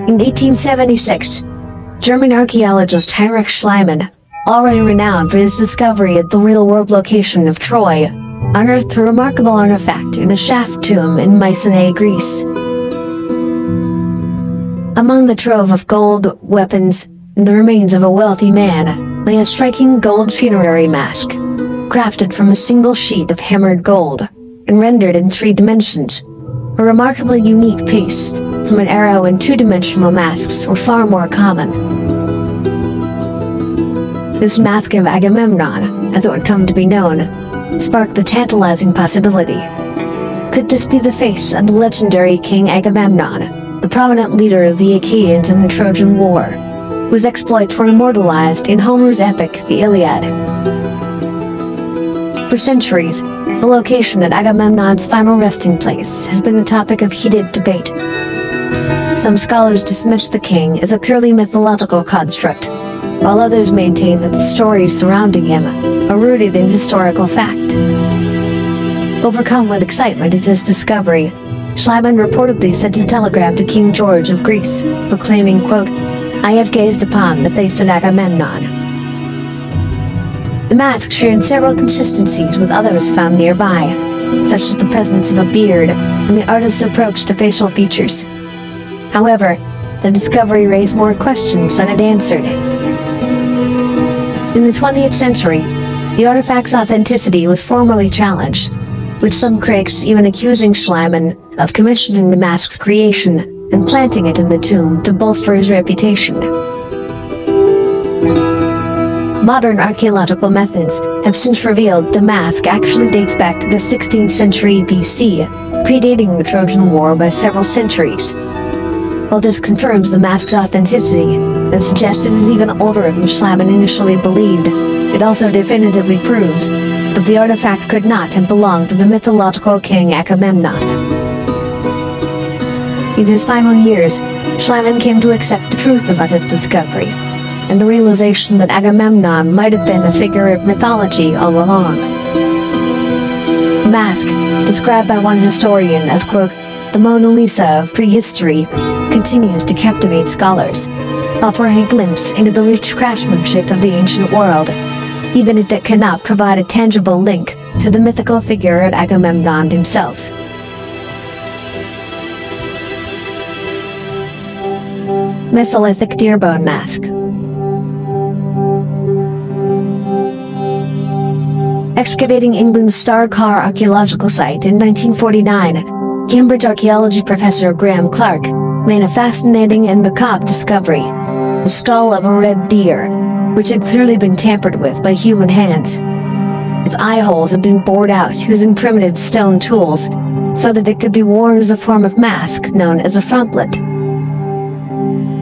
In 1876, German archaeologist Heinrich Schliemann, already renowned for his discovery at the real-world location of Troy, unearthed a remarkable artifact in a shaft tomb in Mycenae, Greece. Among the trove of gold, weapons, and the remains of a wealthy man lay a striking gold funerary mask, crafted from a single sheet of hammered gold, and rendered in 3 dimensions. A remarkably unique piece from an era when 2-dimensional masks were far more common. This mask of Agamemnon, as it would come to be known, sparked the tantalizing possibility. Could this be the face of the legendary King Agamemnon, the prominent leader of the Achaeans in the Trojan War, whose exploits were immortalized in Homer's epic, the Iliad? For centuries, the location at Agamemnon's final resting place has been a topic of heated debate. Some scholars dismiss the king as a purely mythological construct, while others maintain that the stories surrounding him are rooted in historical fact. Overcome with excitement at his discovery, Schliemann reportedly sent a telegram to King George of Greece, proclaiming, quote, "I have gazed upon the face of Agamemnon." The mask shared several consistencies with others found nearby, such as the presence of a beard and the artist's approach to facial features. However, the discovery raised more questions than it answered. In the 20th century, the artifact's authenticity was formally challenged, with some critics even accusing Schliemann of commissioning the mask's creation and planting it in the tomb to bolster his reputation. Modern archaeological methods have since revealed the mask actually dates back to the 16th century BC, predating the Trojan War by several centuries. While this confirms the mask's authenticity and suggests it is even older than Schliemann initially believed, it also definitively proves that the artifact could not have belonged to the mythological king Agamemnon. In his final years, Schliemann came to accept the truth about his discovery, and the realization that Agamemnon might have been a figure of mythology all along. The mask, described by one historian as, quote, "the Mona Lisa of prehistory," continues to captivate scholars, offering a glimpse into the rich craftsmanship of the ancient world, even if it cannot provide a tangible link to the mythical figure of Agamemnon himself. Mesolithic deerbone mask. Excavating England's Star-Car archaeological site in 1949, Cambridge archaeology professor Graham Clark made a fascinating and macabre discovery: the skull of a red deer, which had clearly been tampered with by human hands. Its eye holes had been bored out using primitive stone tools, so that it could be worn as a form of mask known as a frontlet.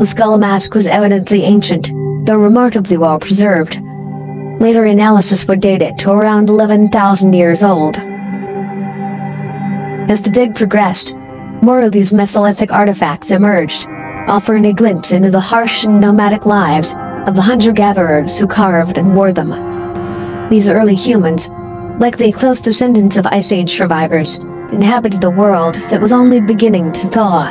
The skull mask was evidently ancient, though remarkably well preserved. Later analysis would date it to around 11,000 years old. As the dig progressed, more of these Mesolithic artifacts emerged, offering a glimpse into the harsh and nomadic lives of the hunter-gatherers who carved and wore them. These early humans, likely close descendants of Ice Age survivors, inhabited a world that was only beginning to thaw.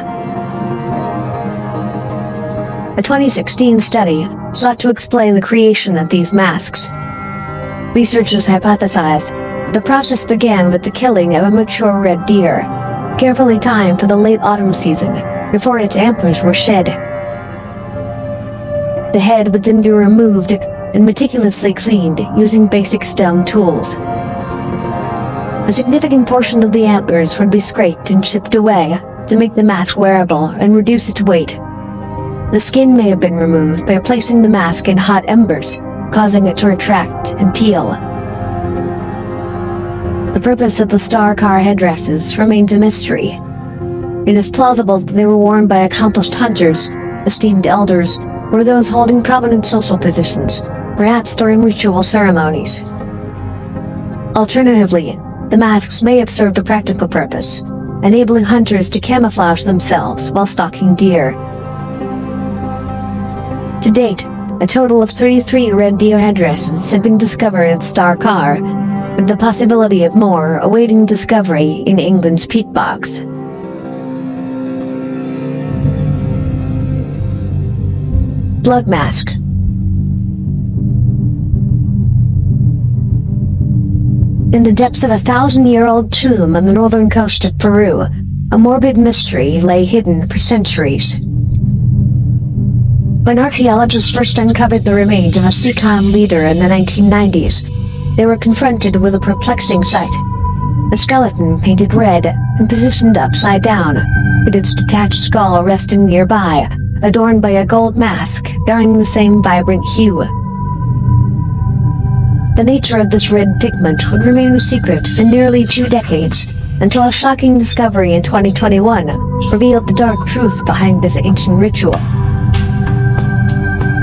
A 2016 study sought to explain the creation of these masks. Researchers hypothesized the process began with the killing of a mature red deer, carefully timed for the late autumn season, before its antlers were shed. The head would then be removed and meticulously cleaned using basic stone tools. A significant portion of the antlers would be scraped and chipped away to make the mask wearable and reduce its weight. The skin may have been removed by placing the mask in hot embers, causing it to retract and peel. The purpose of the Star-Car headdresses remains a mystery. It is plausible that they were worn by accomplished hunters, esteemed elders, or those holding prominent social positions, perhaps during ritual ceremonies. Alternatively, the masks may have served a practical purpose, enabling hunters to camouflage themselves while stalking deer. To date, a total of 33 red deer headdresses have been discovered at Star-Car, with the possibility of more awaiting discovery in England's peat bogs. blood mask. In the depths of a 1,000-year-old tomb on the northern coast of Peru, a morbid mystery lay hidden for centuries. When archaeologists first uncovered the remains of a Sican leader in the 1990s, they were confronted with a perplexing sight. A skeleton painted red and positioned upside down, with its detached skull resting nearby, adorned by a gold mask bearing the same vibrant hue. The nature of this red pigment would remain a secret for nearly 2 decades, until a shocking discovery in 2021 revealed the dark truth behind this ancient ritual.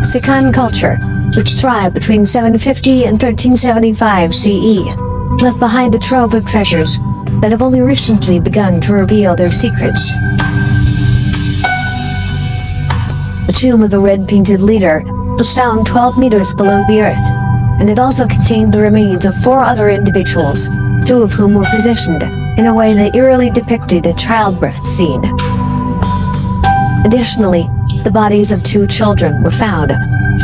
Sican culture, which thrived between 750 and 1375 CE, left behind a trove of treasures that have only recently begun to reveal their secrets. The tomb of the red-painted leader was found 12 meters below the earth, and it also contained the remains of 4 other individuals, 2 of whom were positioned in a way that eerily depicted a childbirth scene. Additionally, the bodies of 2 children were found,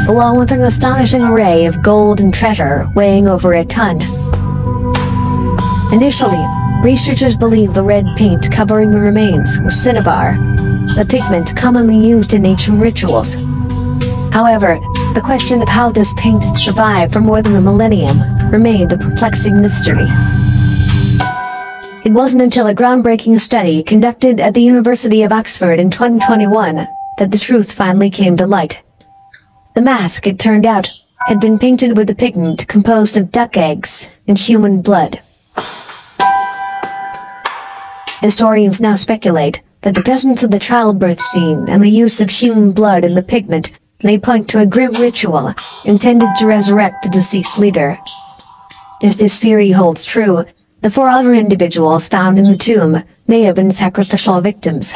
along with an astonishing array of gold and treasure weighing over a ton. Initially, researchers believed the red paint covering the remains was cinnabar, a pigment commonly used in ancient rituals. However, the question of how this paint survived for more than a millennium remained a perplexing mystery. It wasn't until a groundbreaking study conducted at the University of Oxford in 2021 that the truth finally came to light. The mask, it turned out, had been painted with a pigment composed of duck eggs and human blood. Historians now speculate that the presence of the childbirth scene and the use of human blood in the pigment may point to a grim ritual intended to resurrect the deceased leader. If this theory holds true, the 4 other individuals found in the tomb may have been sacrificial victims.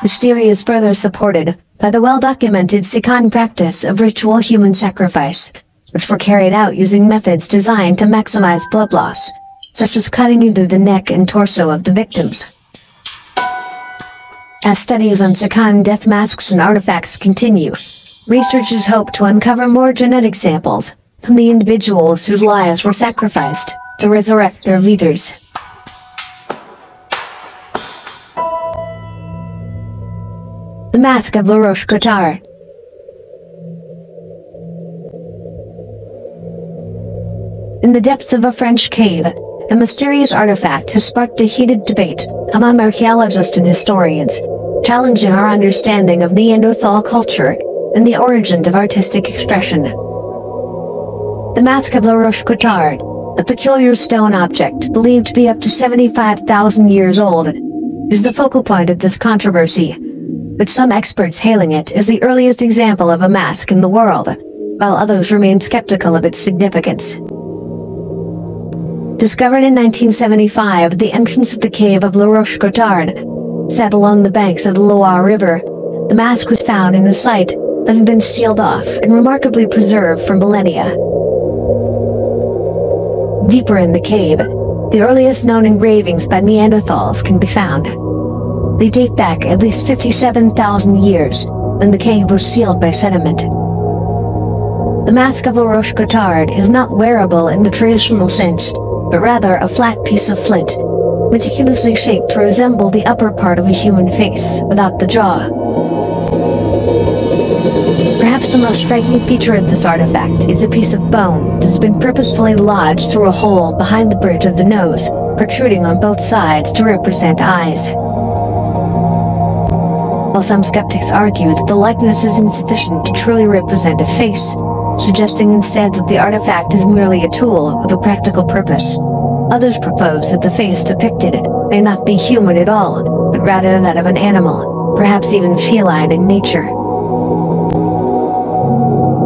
This theory is further supported by the well-documented Sican practice of ritual human sacrifice, which were carried out using methods designed to maximize blood loss, such as cutting into the neck and torso of the victims. As studies on Sican death masks and artifacts continue, researchers hope to uncover more genetic samples from the individuals whose lives were sacrificed to resurrect their leaders. The Mask of La Roche-Cotard. In the depths of a French cave, a mysterious artifact has sparked a heated debate among archaeologists and historians, challenging our understanding of Neanderthal culture and the origins of artistic expression. The Mask of La Roche-Cotard, a peculiar stone object believed to be up to 75,000 years old, is the focal point of this controversy, with some experts hailing it as the earliest example of a mask in the world, while others remain skeptical of its significance. Discovered in 1975 at the entrance of the cave of La Roche-Cotard, set along the banks of the Loire River, the mask was found in a site that had been sealed off and remarkably preserved for millennia. Deeper in the cave, the earliest known engravings by Neanderthals can be found. They date back at least 57,000 years, when the cave was sealed by sediment. The Mask of La Roche-Cotard is not wearable in the traditional sense, but rather a flat piece of flint, meticulously shaped to resemble the upper part of a human face, without the jaw. Perhaps the most striking feature of this artifact is a piece of bone that has been purposefully lodged through a hole behind the bridge of the nose, protruding on both sides to represent eyes. While some skeptics argue that the likeness is insufficient to truly represent a face, suggesting instead that the artifact is merely a tool with a practical purpose, others propose that the face depicted may not be human at all, but rather that of an animal, perhaps even feline in nature.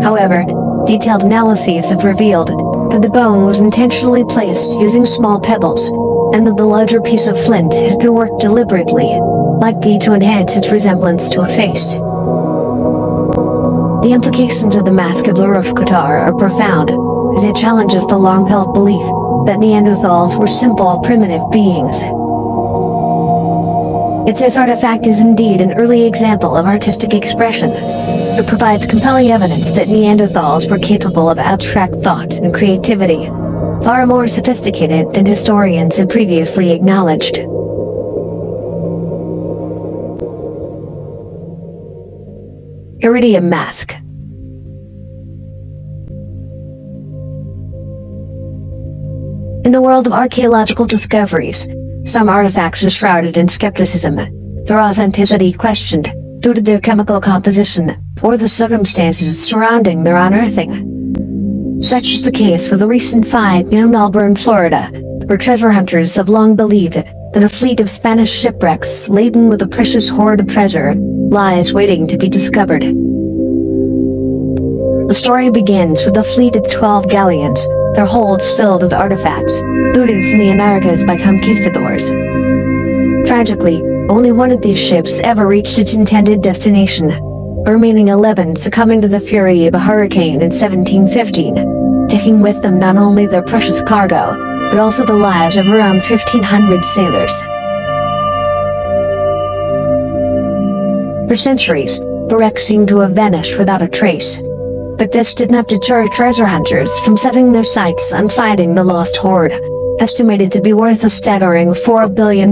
However, detailed analyses have revealed that the bone was intentionally placed using small pebbles, and that the larger piece of flint has been worked deliberately, likely to enhance its resemblance to a face. The implications of the Mask of La Roche-Cotard are profound, as it challenges the long-held belief that Neanderthals were simple, primitive beings. This artifact is indeed an early example of artistic expression. It provides compelling evidence that Neanderthals were capable of abstract thought and creativity, far more sophisticated than historians had previously acknowledged. Iridium mask. In the world of archaeological discoveries, some artifacts are shrouded in skepticism, their authenticity questioned due to their chemical composition or the circumstances surrounding their unearthing. Such is the case with a recent find near Melbourne, Florida, where treasure hunters have long believed that a fleet of Spanish shipwrecks laden with a precious hoard of treasure lies waiting to be discovered. The story begins with a fleet of 12 galleons, their holds filled with artifacts, looted from the Americas by conquistadors. Tragically, only one of these ships ever reached its intended destination, the remaining 11 succumbing to the fury of a hurricane in 1715, taking with them not only their precious cargo, but also the lives of around 1,500 sailors. For centuries, the wreck seemed to have vanished without a trace. But this did not deter treasure hunters from setting their sights on finding the lost hoard, estimated to be worth a staggering $4 billion.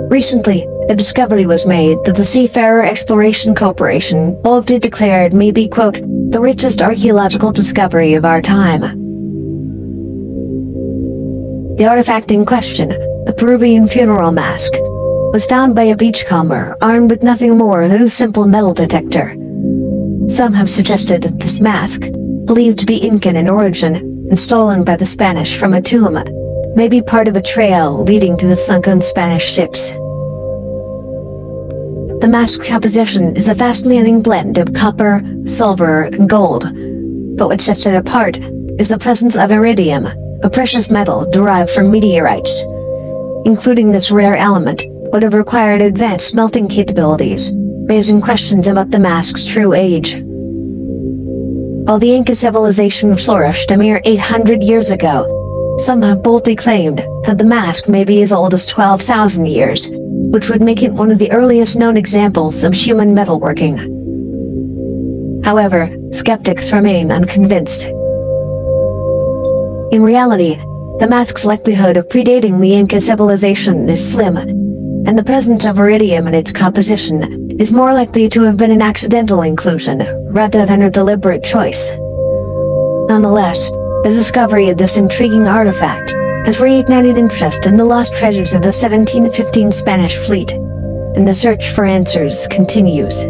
Recently, a discovery was made that the Seafarer Exploration Corporation boldly declared may be, quote, the richest archaeological discovery of our time. The artifact in question, a Peruvian funeral mask, was found by a beachcomber armed with nothing more than a simple metal detector. Some have suggested that this mask, believed to be Incan in origin and stolen by the Spanish from a tomb, may be part of a trail leading to the sunken Spanish ships. The mask's composition is a fascinating blend of copper, silver, and gold, but what sets it apart is the presence of iridium, a precious metal derived from meteorites. Including this rare element would have required advanced smelting capabilities, raising questions about the mask's true age. While the Inca civilization flourished a mere 800 years ago, some have boldly claimed that the mask may be as old as 12,000 years, which would make it one of the earliest known examples of human metalworking. However, skeptics remain unconvinced. In reality, the mask's likelihood of predating the Inca civilization is slim, and the presence of iridium in its composition is more likely to have been an accidental inclusion, rather than a deliberate choice. Nonetheless, the discovery of this intriguing artifact has reignited interest in the lost treasures of the 1715 Spanish fleet, and the search for answers continues.